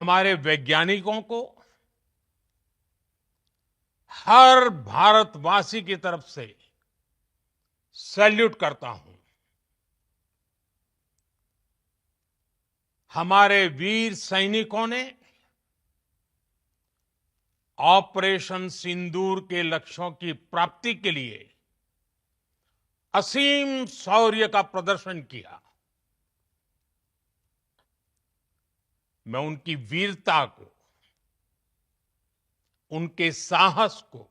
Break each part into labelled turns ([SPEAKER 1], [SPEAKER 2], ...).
[SPEAKER 1] हमारे वैज्ञानिकों को हर भारतवासी की तरफ से सैल्यूट करता हूं। हमारे वीर सैनिकों ने ऑपरेशन सिंदूर के लक्ष्यों की प्राप्ति के लिए असीम शौर्य का प्रदर्शन किया। मैं उनकी वीरता को, उनके साहस को,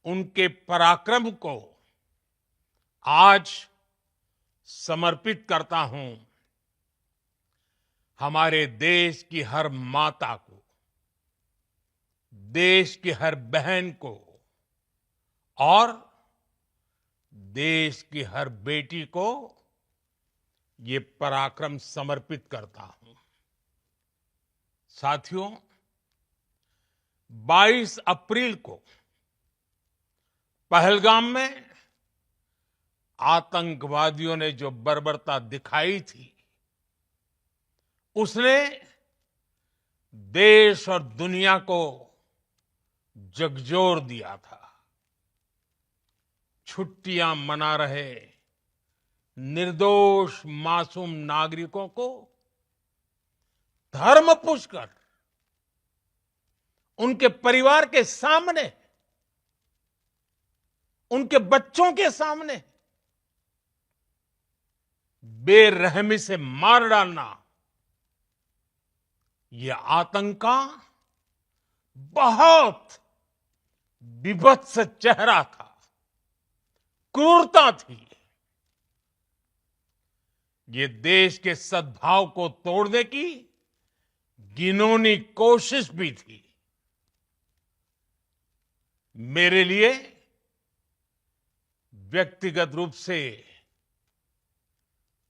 [SPEAKER 1] उनके पराक्रम को आज समर्पित करता हूं हमारे देश की हर माता को, देश की हर बहन को और देश की हर बेटी को ये पराक्रम समर्पित करता हूं। साथियों, 22 अप्रैल को पहलगाम में आतंकवादियों ने जो बर्बरता दिखाई थी, उसने देश और दुनिया को झकझोर दिया था। छुट्टियां मना रहे निर्दोष मासूम नागरिकों को धर्म पूछकर उनके परिवार के सामने, उनके बच्चों के सामने बेरहमी से मार डालना, यह आतंक का बहुत विभत्स चेहरा था, क्रूरता थी। ये देश के सद्भाव को तोड़ने की घिनौनी कोशिश भी थी। मेरे लिए व्यक्तिगत रूप से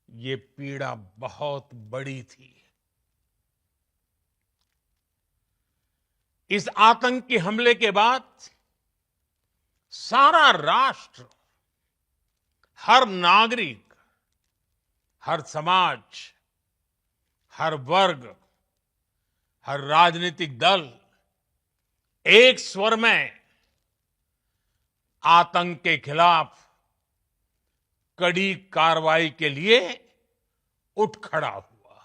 [SPEAKER 1] ये पीड़ा बहुत बड़ी थी। इस आतंकी हमले के बाद सारा राष्ट्र, हर नागरिक, हर समाज, हर वर्ग, हर राजनीतिक दल एक स्वर में आतंक के खिलाफ कड़ी कार्रवाई के लिए उठ खड़ा हुआ।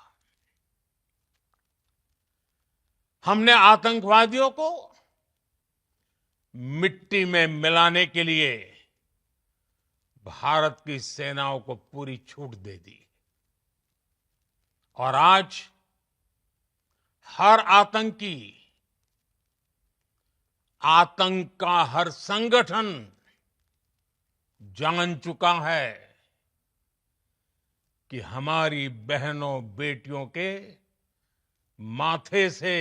[SPEAKER 1] हमने आतंकवादियों को मिट्टी में मिलाने के लिए भारत की सेनाओं को पूरी छूट दे दी और आज हर आतंकी, आतंक का हर संगठन जान चुका है कि हमारी बहनों बेटियों के माथे से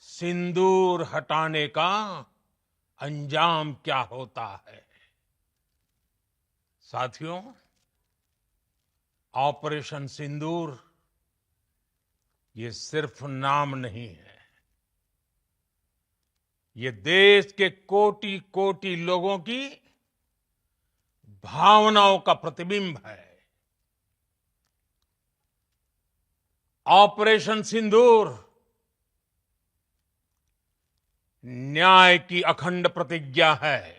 [SPEAKER 1] सिंदूर हटाने का अंजाम क्या होता है। साथियों, ऑपरेशन सिंदूर ये सिर्फ नाम नहीं है, ये देश के कोटि कोटि लोगों की भावनाओं का प्रतिबिंब है। ऑपरेशन सिंदूर न्याय की अखंड प्रतिज्ञा है।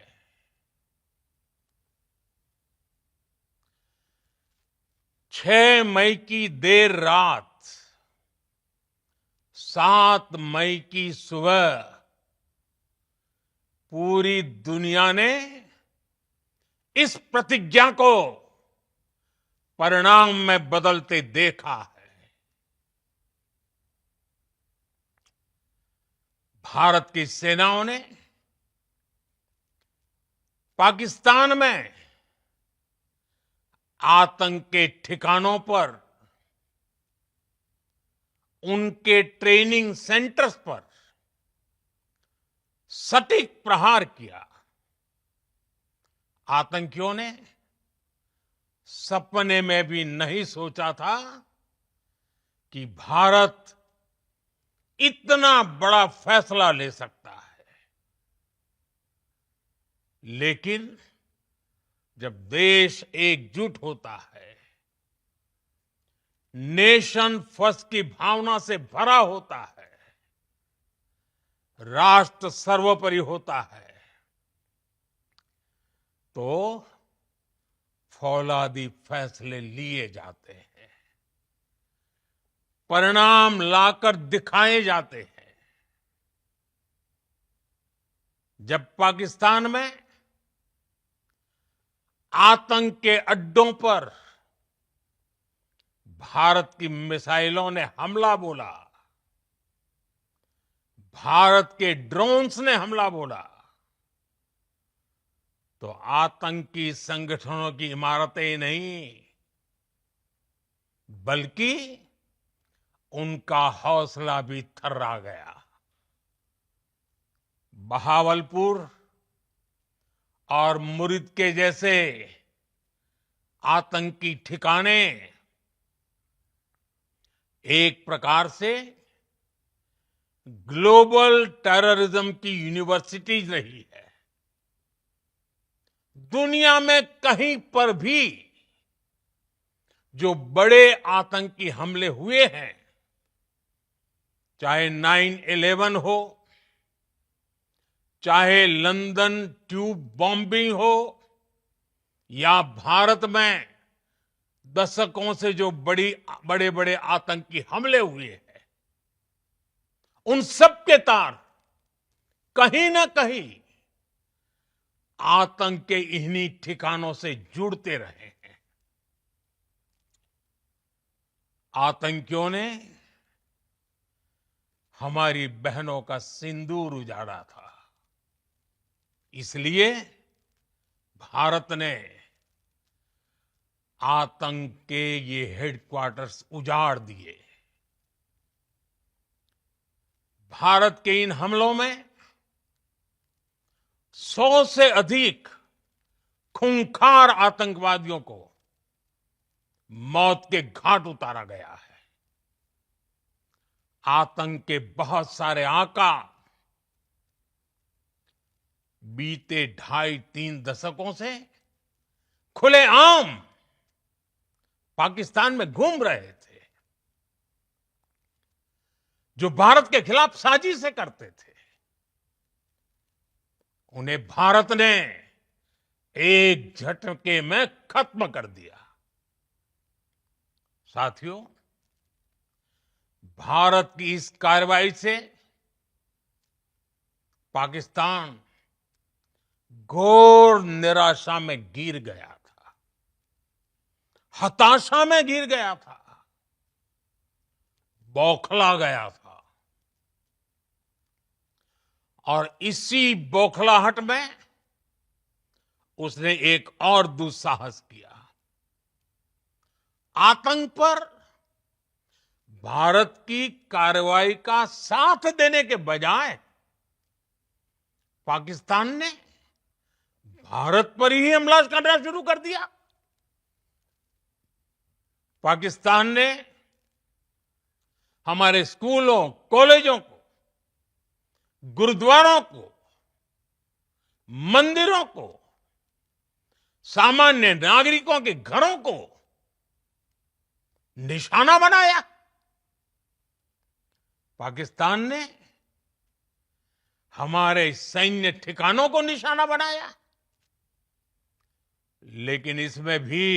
[SPEAKER 1] 6 मई की देर रात, 7 मई की सुबह पूरी दुनिया ने इस प्रतिज्ञा को परिणाम में बदलते देखा है। भारत की सेनाओं ने पाकिस्तान में आतंक के ठिकानों पर, उनके ट्रेनिंग सेंटर्स पर सटीक प्रहार किया। आतंकियों ने सपने में भी नहीं सोचा था कि भारत इतना बड़ा फैसला ले सकता है। लेकिन जब देश एकजुट होता है, नेशन फर्स्ट की भावना से भरा होता है, राष्ट्र सर्वोपरि होता है, तो फौलादी फैसले लिए जाते हैं, परिणाम लाकर दिखाए जाते हैं। जब पाकिस्तान में आतंक के अड्डों पर भारत की मिसाइलों ने हमला बोला, भारत के ड्रोन्स ने हमला बोला, तो आतंकी संगठनों की इमारतें नहीं, बल्कि उनका हौसला भी थर्रा गया। बहावलपुर और मुरिद के जैसे आतंकी ठिकाने एक प्रकार से ग्लोबल टेररिज्म की यूनिवर्सिटीज रही है। दुनिया में कहीं पर भी जो बड़े आतंकी हमले हुए हैं, चाहे 9/11 हो, चाहे लंदन ट्यूब बॉम्बिंग हो, या भारत में दशकों से जो बड़े बड़े आतंकी हमले हुए हैं, उन सब के तार कहीं ना कहीं आतंक के इन्हीं ठिकानों से जुड़ते रहे हैं। आतंकियों ने हमारी बहनों का सिंदूर उजाड़ा था, इसलिए भारत ने आतंक के ये हेडक्वार्टर्स उजाड़ दिए। भारत के इन हमलों में 100 से अधिक खूंखार आतंकवादियों को मौत के घाट उतारा गया है। आतंक के बहुत सारे आका बीते 2.5-3 दशकों से खुलेआम पाकिस्तान में घूम रहे थे, जो भारत के खिलाफ साजिशें करते थे। उन्हें भारत ने एक झटके में खत्म कर दिया। साथियों, भारत की इस कार्रवाई से पाकिस्तान घोर निराशा में गिर गया था, हताशा में गिर गया था, बौखला गया था। और इसी बौखलाहट में उसने एक और दुस्साहस किया। आतंक पर भारत की कार्रवाई का साथ देने के बजाय पाकिस्तान ने भारत पर ही हमला करना शुरू कर दिया। पाकिस्तान ने हमारे स्कूलों, कॉलेजों को, गुरुद्वारों को, मंदिरों को, सामान्य नागरिकों के घरों को निशाना बनाया। पाकिस्तान ने हमारे सैन्य ठिकानों को निशाना बनाया। लेकिन इसमें भी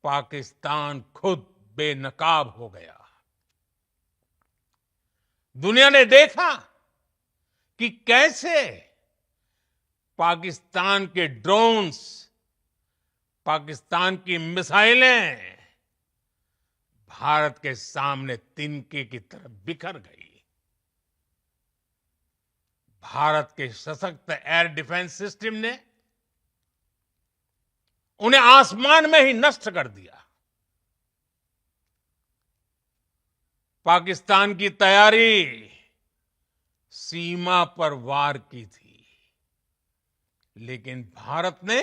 [SPEAKER 1] पाकिस्तान खुद बेनकाब हो गया। दुनिया ने देखा कि कैसे पाकिस्तान के ड्रोन्स, पाकिस्तान की मिसाइलें भारत के सामने तिनके की तरह बिखर गई। भारत के सशक्त एयर डिफेंस सिस्टम ने उन्हें आसमान में ही नष्ट कर दिया। पाकिस्तान की तैयारी सीमा पर वार की थी, लेकिन भारत ने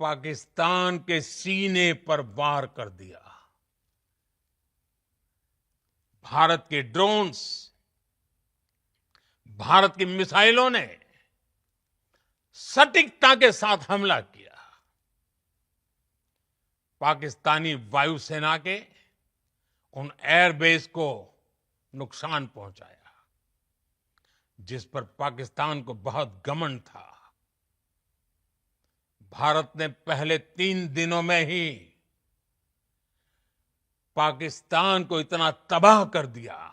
[SPEAKER 1] पाकिस्तान के सीने पर वार कर दिया। भारत के ड्रोन्स, भारत की मिसाइलों ने सटीकता के साथ हमला किया। पाकिस्तानी वायुसेना के उन एयरबेस को नुकसान पहुंचाया, जिस पर पाकिस्तान को बहुत घमंड था। भारत ने पहले 3 दिनों में ही पाकिस्तान को इतना तबाह कर दिया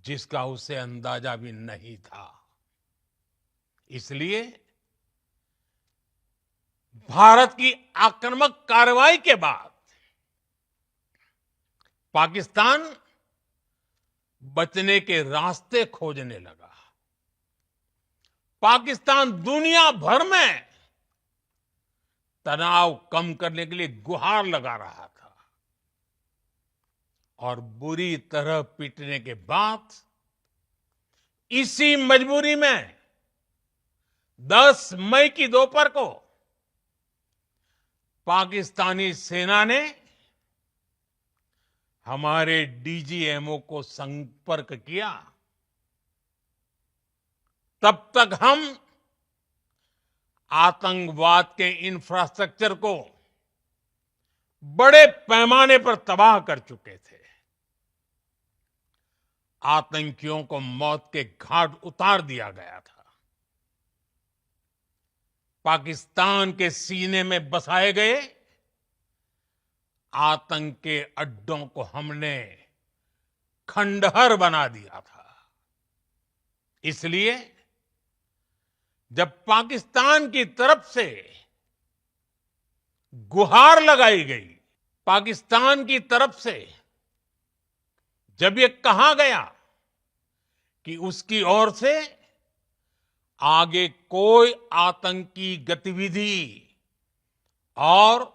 [SPEAKER 1] जिसका उसे अंदाजा भी नहीं था। इसलिए भारत की आक्रामक कार्रवाई के बाद पाकिस्तान बचने के रास्ते खोजने लगा। पाकिस्तान दुनिया भर में तनाव कम करने के लिए गुहार लगा रहा था और बुरी तरह पीटने के बाद इसी मजबूरी में 10 मई की दोपहर को पाकिस्तानी सेना ने हमारे डीजीएमओ को संपर्क किया। तब तक हम आतंकवाद के इंफ्रास्ट्रक्चर को बड़े पैमाने पर तबाह कर चुके थे। आतंकियों को मौत के घाट उतार दिया गया था। पाकिस्तान के सीने में बसाए गए आतंक के अड्डों को हमने खंडहर बना दिया था। इसलिए जब पाकिस्तान की तरफ से गुहार लगाई गई, पाकिस्तान की तरफ से जब ये कहा गया कि उसकी ओर से आगे कोई आतंकी गतिविधि और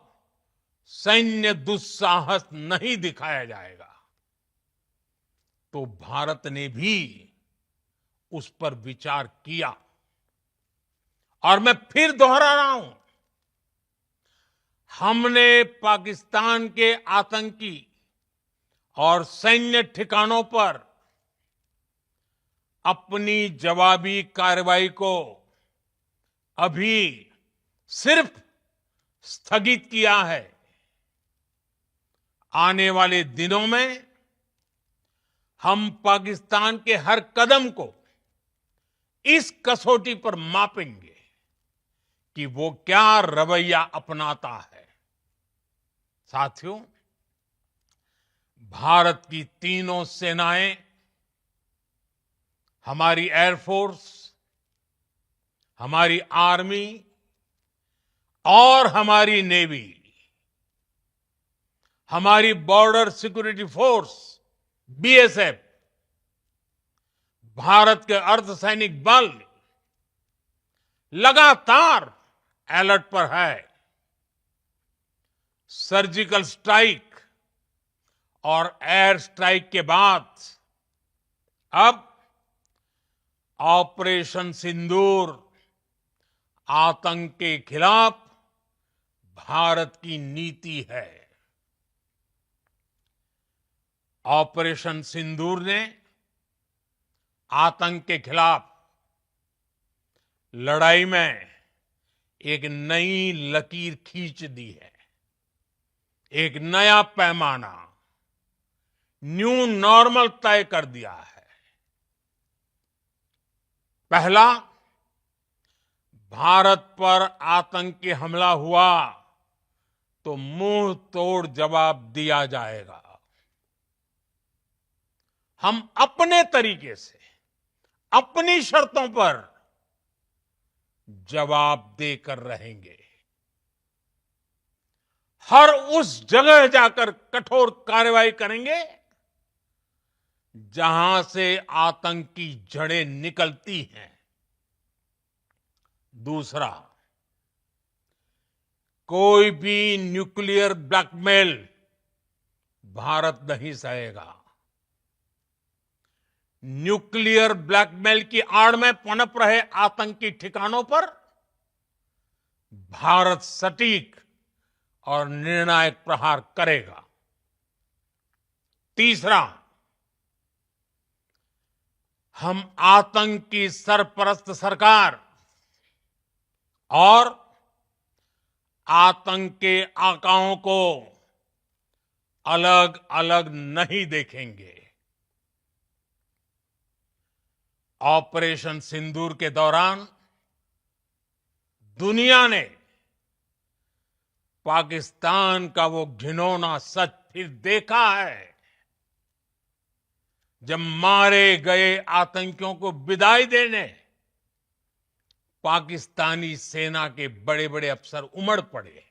[SPEAKER 1] सैन्य दुस्साहस नहीं दिखाया जाएगा, तो भारत ने भी उस पर विचार किया। और मैं फिर दोहरा रहा हूं, हमने पाकिस्तान के आतंकी और सैन्य ठिकानों पर अपनी जवाबी कार्रवाई को अभी सिर्फ स्थगित किया है। आने वाले दिनों में हम पाकिस्तान के हर कदम को इस कसौटी पर मापेंगे कि वो क्या रवैया अपनाता है। साथियों, भारत की तीनों सेनाएं, हमारी एयरफोर्स, हमारी आर्मी और हमारी नेवी, हमारी border security force BSF, Bharat के अर्धसैनिक बल लगातार अलर्ट पर है। सर्जिकल स्ट्राइक और एयर स्ट्राइक के बाद अब ऑपरेशन सिंदूर आतंक के खिलाफ भारत की नीति है। ऑपरेशन सिंदूर ने आतंक के खिलाफ लड़ाई में एक नई लकीर खींच दी है। एक नया पैमाना, न्यू नॉर्मल तय कर दिया है। पहला, भारत पर आतंकी हमला हुआ तो मुंह तोड़ जवाब दिया जाएगा। हम अपने तरीके से, अपनी शर्तों पर जवाब देकर रहेंगे। हर उस जगह जाकर कठोर कार्रवाई करेंगे जहां से आतंक की जड़ें निकलती हैं। दूसरा, कोई भी न्यूक्लियर ब्लैकमेल भारत नहीं सहेगा। न्यूक्लियर ब्लैकमेल की आड़ में पनप रहे आतंकी ठिकानों पर भारत सटीक और निर्णायक प्रहार करेगा। तीसरा, हम आतंक की सरपरस्त सरकार और आतंक के आकाओं को अलग अलग नहीं देखेंगे। ऑपरेशन सिंदूर के दौरान दुनिया ने पाकिस्तान का वो घिनौना सच फिर देखा है, जब मारे गए आतंकियों को विदाई देने पाकिस्तानी सेना के बड़े बड़े अफसर उमड़ पड़े।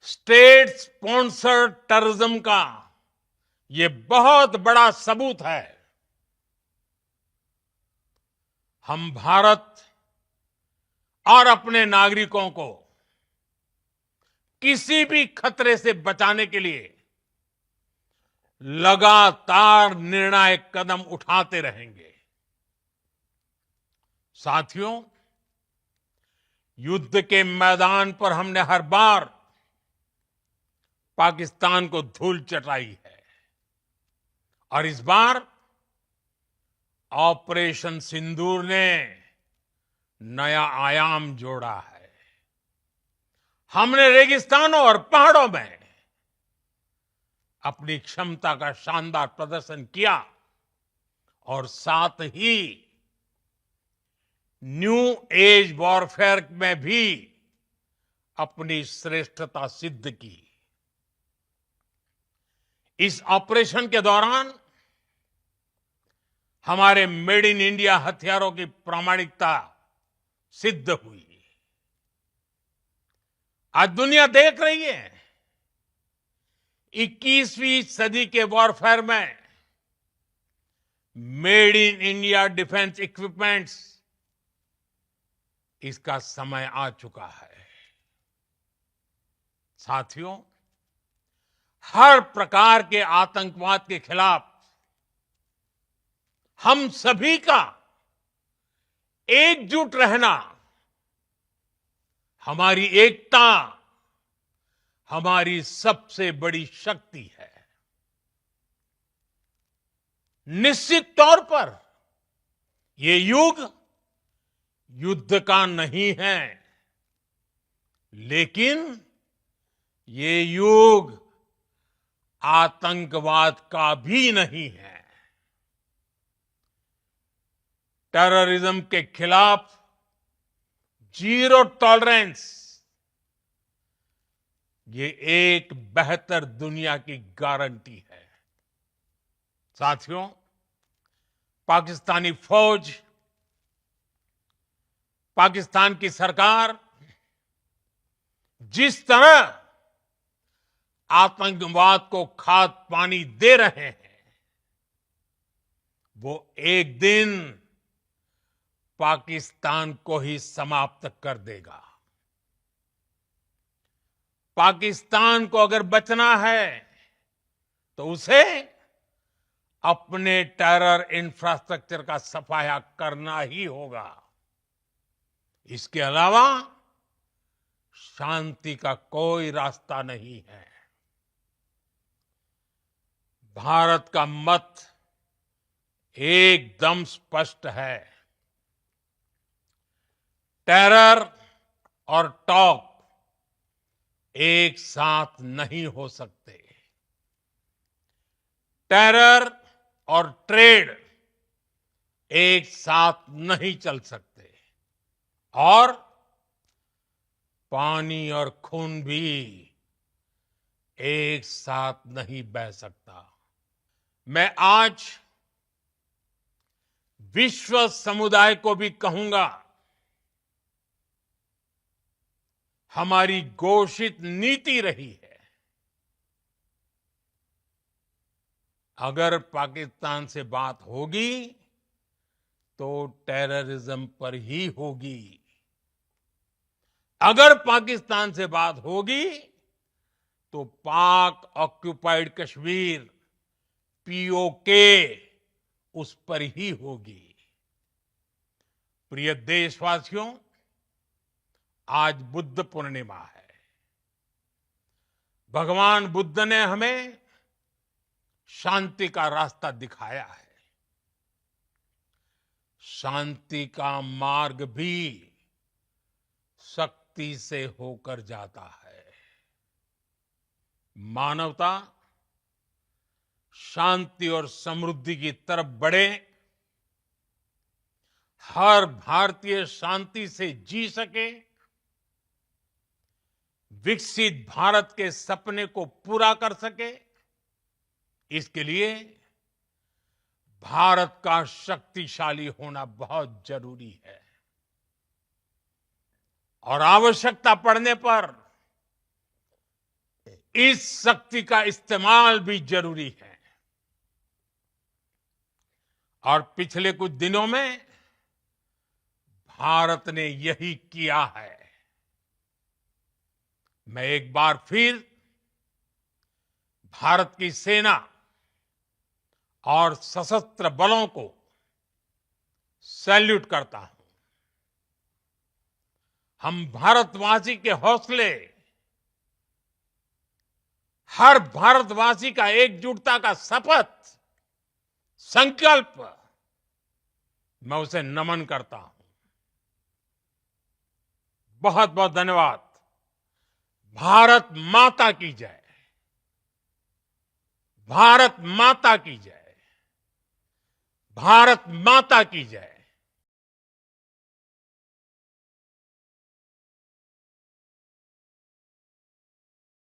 [SPEAKER 1] स्टेट स्पॉन्सर्ड टेररिज्म का ये बहुत बड़ा सबूत है। हम भारत और अपने नागरिकों को किसी भी खतरे से बचाने के लिए लगातार निर्णायक कदम उठाते रहेंगे। साथियों, युद्ध के मैदान पर हमने हर बार पाकिस्तान को धूल चटाई है और इस बार ऑपरेशन सिंदूर ने नया आयाम जोड़ा है। हमने रेगिस्तानों और पहाड़ों में अपनी क्षमता का शानदार प्रदर्शन किया और साथ ही न्यू एज वॉरफेयर में भी अपनी श्रेष्ठता सिद्ध की। इस ऑपरेशन के दौरान हमारे मेड इन इंडिया हथियारों की प्रामाणिकता सिद्ध हुई। आज दुनिया देख रही है 21वीं सदी के वॉरफेयर में made in India defence equipments, इसका समय आ चुका है। साथियों, हर प्रकार के आतंकवाद के खिलाफ हम सभी का एकजुट रहना, हमारी एकता हमारी सबसे बड़ी शक्ति है। निश्चित तौर पर ये युग युद्ध का नहीं है, लेकिन ये युग आतंकवाद का भी नहीं है। टेररिज्म के खिलाफ जीरो टॉलरेंस, ये एक बेहतर दुनिया की गारंटी है। साथियों, पाकिस्तानी फौज, पाकिस्तान की सरकार जिस तरह आतंकवाद को खाद पानी दे रहे हैं, वो एक दिन पाकिस्तान को ही समाप्त कर देगा। पाकिस्तान को अगर बचना है तो उसे अपने टेरर इंफ्रास्ट्रक्चर का सफाया करना ही होगा। इसके अलावा शांति का कोई रास्ता नहीं है। भारत का मत एकदम स्पष्ट है। टेरर और टॉप एक साथ नहीं हो सकते। टेरर और ट्रेड एक साथ नहीं चल सकते और पानी और खून भी एक साथ नहीं बह सकता। मैं आज विश्व समुदाय को भी कहूंगा, हमारी घोषित नीति रही है, अगर पाकिस्तान से बात होगी तो टेररिज्म पर ही होगी। अगर पाकिस्तान से बात होगी तो पाक ऑक्युपाइड कश्मीर पीओके उस पर ही होगी। प्रिय देशवासियों, आज बुद्ध पूर्णिमा है। भगवान बुद्ध ने हमें शांति का रास्ता दिखाया है। शांति का मार्ग भी शक्ति से होकर जाता है। मानवता शांति और समृद्धि की तरफ बढ़े, हर भारतीय शांति से जी सके, विकसित भारत के सपने को पूरा कर सके, इसके लिए भारत का शक्तिशाली होना बहुत जरूरी है। और आवश्यकता पड़ने पर इस शक्ति का इस्तेमाल भी जरूरी है। और पिछले कुछ दिनों में भारत ने यही किया है। मैं एक बार फिर भारत की सेना और सशस्त्र बलों को सैल्यूट करता हूं। हम भारतवासी के हौसले, हर भारतवासी का एकजुटता का शपथ, संकल्प, मैं उसे नमन करता हूं। बहुत बहुत धन्यवाद। भारत माता की जय। भारत माता की जय। भारत माता की जय।